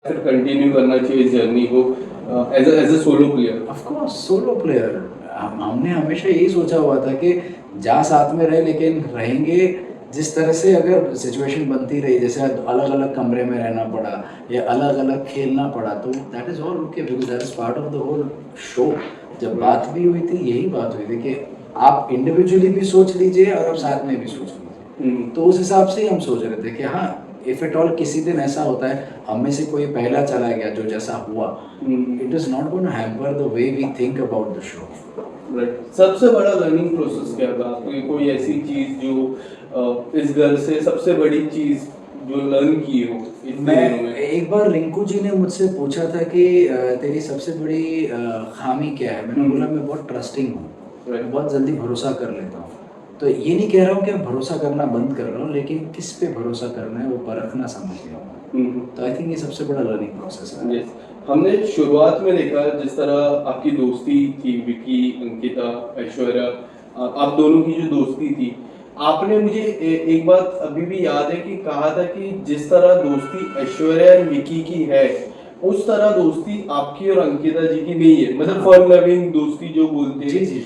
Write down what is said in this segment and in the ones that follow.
फिर कंटिन्यू करना चाहिए जर्नी को as a solo player? Of course solo player. हमने हमेशा यही सोचा हुआ था कि जा साथ में रहे, लेकिन रहेंगे जिस तरह से अगर सिचुएशन बनती रही, जैसे अलग अलग कमरे में रहना पड़ा या अलग अलग खेलना पड़ा, तो that is all okay because that is part of the whole show. जब बात भी हुई थी, यही बात हुई थी कि आप इंडिविजुअली भी सोच लीजिए और आप साथ में भी सोच लीजिए। तो उस हिसाब से ही हम सोच रहे थे कि हाँ, इफ एट ऑल किसी दिन ऐसा होता है हम में से कोई पहला चला गया जो जैसा हुआ, it is not going to hamper the way we think about the show. Right. सबसे बड़ा लर्निंग प्रोसेस क्या था आपके? कोई ऐसी चीज जो इस घर से सबसे बड़ी चीज जो लर्न की हो इतने दिनों मैं में? एक बार रिंकू जी ने मुझसे पूछा था कि तेरी सबसे बड़ी खामी क्या है। मैंने बोला मैं बहुत ट्रस्टिंग हूँ, मैं बहुत जल्दी भरोसा कर लेता हूँ। तो ये नहीं कह रहा हूँ कि मैं भरोसा करना बंद कर रहा हूँ, लेकिन किस पे भरोसा करना है वो परखना समझ गया हूँ। तो आई थिंक ये सबसे बड़ा लर्निंग प्रोसेस है। यस। हमने शुरुआत में देखा जिस तरह आपकी दोस्ती थी, विकी, अंकिता, ऐश्वर्या, आप दोनों की जो दोस्ती थी, आपने मुझे एक बात अभी भी याद है कि कहा था कि जिस तरह दोस्ती ऐश्वर्या और विकी की है, उस तरह दोस्ती आपकी और अंकिता जी की नहीं है, मतलब फन लविंग दोस्ती जो बोलते जी हैं। जी जी।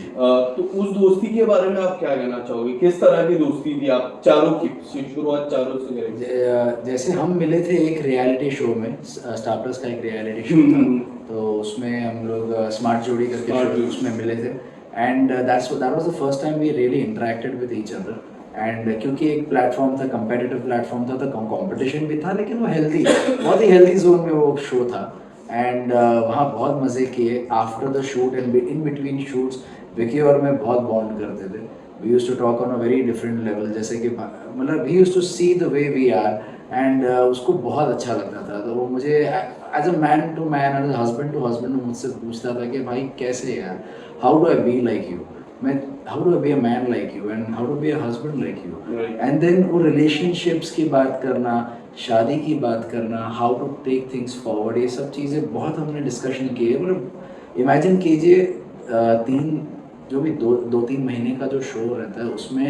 तो उस दोस्ती के बारे में आप क्या कहना चाहोगे? किस तरह की दोस्ती थी आप चारों की? शुरुआत चारों से करेंगे। जैसे हम मिले थे एक रियलिटी शो में, स्टार प्लस का एक रियलिटी शो था। तो उसमें हम लोग स्मार्ट जोड़ी करके Smart शो जोड़ी। उसमें मिले थे। And that was the first time we really interacted with each other. And क्योंकि एक प्लेटफॉर्म था, कंपेटिटिव प्लेटफॉर्म था, तो कंपटीशन भी था, लेकिन वो हेल्दी, बहुत ही हेल्दी जोन में वो शो था। एंड वहाँ बहुत मज़े किए। After the shoot and in between shoots Vicky और मैं बहुत बॉन्ड करते थे। We use to talk on a very different level, जैसे कि मतलब he use to see the way we are. And उसको बहुत अच्छा लगता था। तो वो मुझे as a man to man, as husband to husband मुझसे पूछता था कि भाई कैसे यार, how do I be like you, मैं how do I be a man like you and how do be a husband like you. And then वो relationships की बात करना, शादी की बात करना, how to take things forward, ये सब चीज़ें बहुत हमने डिस्कशन की है। मतलब इमेजिन कीजिए, तीन जो भी दो तीन महीने का जो शो रहता है उसमें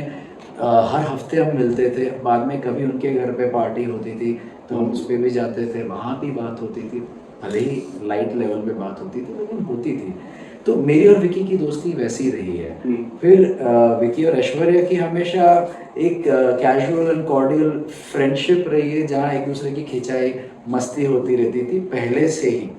हर हफ्ते हम मिलते थे। बाद में कभी उनके घर पे पार्टी होती थी तो हम उस पर भी जाते थे, वहाँ भी बात होती थी। भले ही लाइट लेवल पे बात होती थी, लेकिन होती थी। तो मेरी और विकी की दोस्ती वैसी रही है। फिर विकी और ऐश्वर्या की हमेशा एक कैजुअल एंड कॉर्डियल फ्रेंडशिप रही है, जहाँ एक दूसरे की खिंचाई मस्ती होती रहती थी पहले से ही।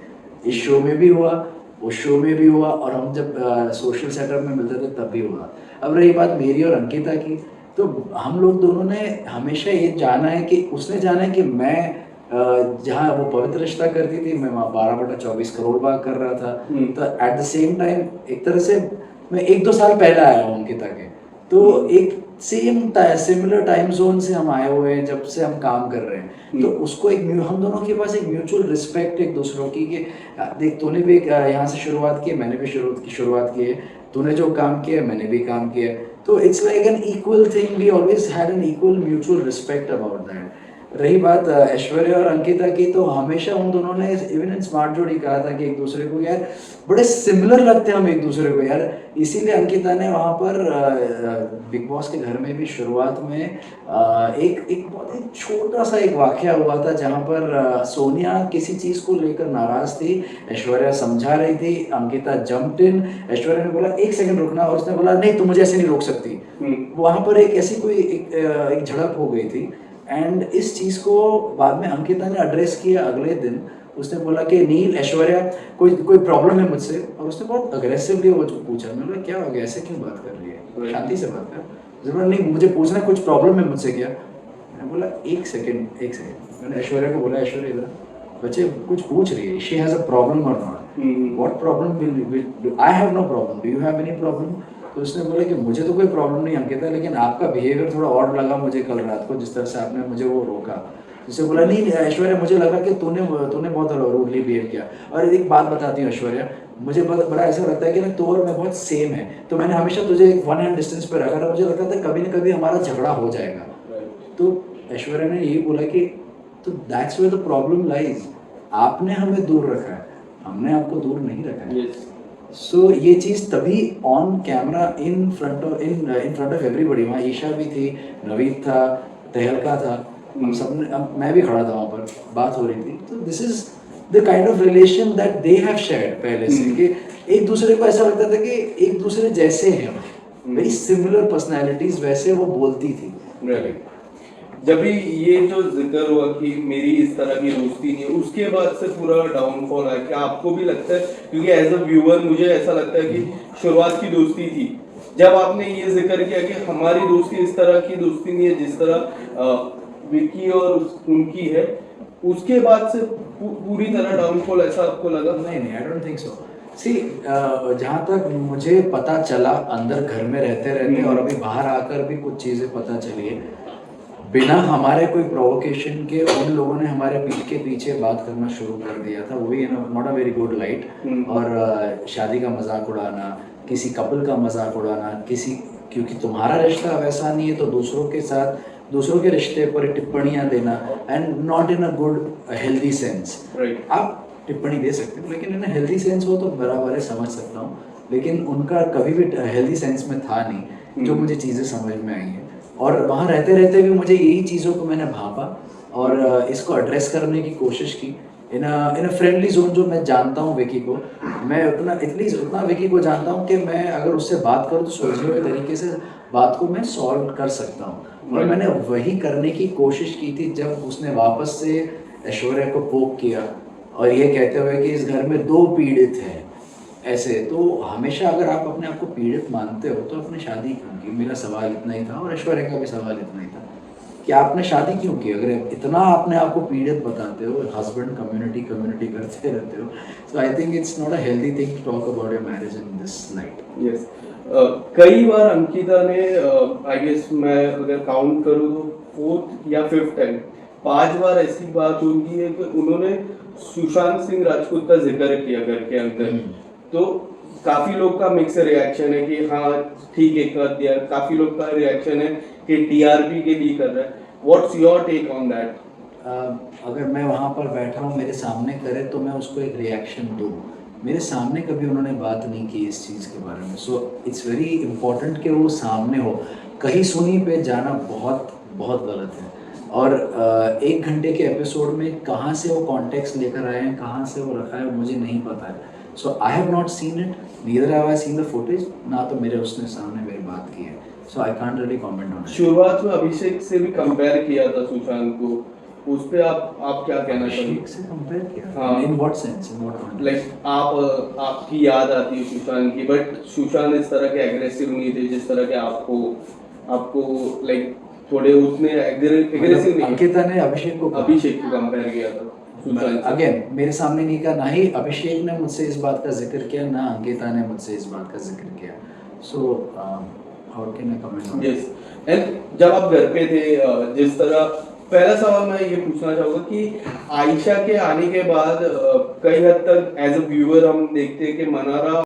इस शो में भी हुआ, उस शो में भी हुआ, और हम जब सोशल सेटअप में मिलते थे तब भी हुआ। अब रही बात मेरी और अंकिता की, तो हम लोग दोनों ने हमेशा ये जाना है कि उसने जाना है कि मैं जहाँ वो पवित्र रिश्ता करती थी, मैं वहाँ 12/24 करोड़ बाग कर रहा था। तो एट द सेम टाइम एक तरह से मैं 1-2 साल पहले आया हूँ अंकिता के। तो एक सेम सिमिलर टाइम जोन से हम आए हुए हैं, जब से हम काम कर रहे हैं। तो उसको एक हम दोनों के पास एक म्यूचुअल रिस्पेक्ट एक दूसरों की, कि देख तूने भी यहाँ से शुरुआत की, मैंने भी शुरुआत की है, तूने जो काम किया मैंने भी काम किया। तो it's like an equal thing, we always had an equal mutual respect about that. रही बात ऐश्वर्या और अंकिता की, तो हमेशा उन दोनों ने इवन इन स्मार्ट जोड़ी कहा था कि एक दूसरे को यार बड़े सिमिलर लगते हैं हम एक दूसरे को यार। इसीलिए अंकिता ने वहाँ पर बिग बॉस के घर में भी शुरुआत में एक एक बहुत ही छोटा सा एक वाकया हुआ था, जहाँ पर सोनिया किसी चीज़ को लेकर नाराज़ थी, ऐश्वर्या समझा रही थी, अंकिता जंप्ड इन, ऐश्वर्या ने बोला 1 सेकंड रुकना, और उसने बोला नहीं तुम मुझे ऐसे नहीं रोक सकती। वहाँ पर एक ऐसी कोई एक झड़प हो गई थी। एंड इस चीज़ को बाद में अंकिता ने एड्रेस किया अगले दिन। उसने बोला कि नील, ऐश्वर्या कोई कोई प्रॉब्लम है मुझसे, और उसने बहुत अग्रेसिवली वो पूछा। मैंने बोला क्या हो गया, ऐसे क्यों बात कर रही है, शांति से बात कर। उसने बोला नहीं मुझे पूछना कुछ प्रॉब्लम है मुझसे क्या। मैंने बोला 1 सेकंड। मैंने ऐश्वर्या को बोला ऐश्वर्या इधर, बच्चे कुछ पूछ रही है, शी हैज़ अ प्रॉब्लम और not, what problem will I have no problem, do you have any problem. तो उसने बोला कि मुझे तो कोई प्रॉब्लम नहीं अंकिता, लेकिन आपका बिहेवियर थोड़ा ऑड लगा मुझे कल रात को, जिस तरह से आपने मुझे वो रोका। उसने बोला नहीं ऐश्वर्या, मुझे लगा कि तूने तूने बहुत रूडली बिहेव किया। और एक बात बताती हूँ ऐश्वर्या, मुझे बड़ा ऐसा लगता है कि ना तू और मैं बहुत सेम है, तो मैंने हमेशा तुझे एक 1 हैंड डिस्टेंस पर रखा था। मुझे लगता था कभी ना कभी हमारा झगड़ा हो जाएगा। तो ऐश्वर्या ने यही बोला कि तो that's where the problem lies, आपने हमें दूर रखा है, हमने आपको दूर नहीं रखा है। सो ये चीज़ तभी on camera in front of everybody, वहाँ ईशा भी थी, नवीद था, तहलका था, हम सब ने, मैं भी खड़ा था वहाँ पर। बात हो रही थी, तो this is the kind of relation that they have shared पहले से, कि एक दूसरे को ऐसा लगता था कि एक दूसरे जैसे हैं, वेरी सिमिलर पर्सनालिटीज, वैसे वो बोलती थी। Right. जब भी ये जो जिक्र हुआ कि मेरी इस तरह की दोस्ती नहीं है, उसके बाद से पूरा डाउनफॉल आया, क्या आपको भी लगता है? क्योंकि एज अ व्यूअर मुझे ऐसा लगता है कि शुरुआत की दोस्ती थी, जब आपने ये जिक्र किया कि हमारी दोस्ती इस तरह की दोस्ती नहीं है जिस तरह विकी और उनकी है, उसके बाद से पूरी तरह डाउनफॉल ऐसा आपको लगा? नहीं नहीं, आई डोंट थिंक सो। सी, जहाँ तक मुझे पता चला अंदर घर में रहते रहते, और अभी बाहर आकर भी कुछ चीज़ें पता चली है, बिना हमारे कोई प्रोवोकेशन के उन लोगों ने हमारे पीठ के पीछे बात करना शुरू कर दिया था, वो भी not a very good light. और शादी का मजाक उड़ाना, किसी कपल का मजाक उड़ाना, किसी, क्योंकि तुम्हारा रिश्ता वैसा नहीं है तो दूसरों के साथ, दूसरों के रिश्ते पर टिप्पणियां देना, and not in a good healthy sense. आप टिप्पणी दे सकते हो, लेकिन इन हेल्दी सेंस हो तो बराबर है, समझ सकता हूँ, लेकिन उनका कभी भी हेल्दी सेंस में था नहीं, जो मुझे चीज़ें समझ में आई हैं। और वहाँ रहते रहते भी मुझे यही चीज़ों को मैंने भापा और इसको एड्रेस करने की कोशिश की इन अ फ्रेंडली जोन। जो मैं जानता हूँ विकी को, मैं उतना विकी को जानता हूँ कि मैं अगर उससे बात करूँ तो सोचने हुए तरीके से बात को मैं सॉल्व कर सकता हूँ। और मैंने वही करने की कोशिश की थी जब उसने वापस से ऐश्वर्या को पोक किया, और ये कहते हुए कि इस घर में 2 पीड़ित हैं ऐसे। तो हमेशा अगर आप अपने आप को पीड़ित मानते हो तो अपनी शादी क्यों की? मेरा सवाल इतना ही था, और ऐश्वर्या का भी सवाल इतना ही था कि आपने शादी क्यों की? अगर इतना अपने आप को पीड़ित बताते हो, हस्बैंड कम्युनिटी करते रहते हो, so I think it's not a healthy thing to talk about your marriage in this light. Yes, कई बार अंकिता ने, आई गेस मैं अगर काउंट करूँ तो 4th या 5th टाइम, 5 बार ऐसी बात हुई है कि उन्होंने सुशांत सिंह राजपूत का जिक्र किया घर के अंदर। तो काफी लोग का मिक्स रिएक्शन है कि हाँ ठीक है कर दिया, काफी लोग का रिएक्शन है कि टीआरपी के लिए कर रहा है। What's your take on that? अगर मैं वहाँ पर बैठा हूँ, मेरे सामने करे तो मैं उसको एक रिएक्शन दूँ। मेरे सामने कभी उन्होंने बात नहीं की इस चीज़ के बारे में, सो इट्स वेरी इंपॉर्टेंट कि वो सामने हो। कहीं सुनी पे जाना बहुत बहुत गलत है। और 1 घंटे के एपिसोड में कहाँ से वो कॉन्टेक्स्ट लेकर आए हैं, कहाँ से वो रखा है, मुझे नहीं पता है। So I have not seen it, neither have I seen the footage, ना तो मेरे उसने सामने मेरी बात की है, so I can't really comment on it. शुरुआत में अभिषेक से भी कंपेयर किया था सुशांत को, उस पे आप क्या कहना चाहेंगे? अभिषेक से कंपेयर किया? हाँ। In what sense, in what context? Like आपकी याद आती है सुशांत की, बट सुशांत इस तरह के एग्रेसिव नहीं थे जिस तरह के आपको लाइक थोड़े उसने एग्रेसिव नहीं। अंकिता ने अभिषेक को कंपेयर किया था सुशांत से। अगेन मेरे सामने नहीं कहा, ना ही अभिषेक ने मुझसे इस बात का जिक्र किया, ना अंकिता ने मुझसे इस बात का जिक्र किया। So how can I comment on? Yes, and जब आप घर पे थे, जिस तरह, पहला सवाल मैं ये पूछना चाहूँगा कि आयशा के आने के बाद कई हद तक एज अ व्यूअर हम देखते हैं कि मनारा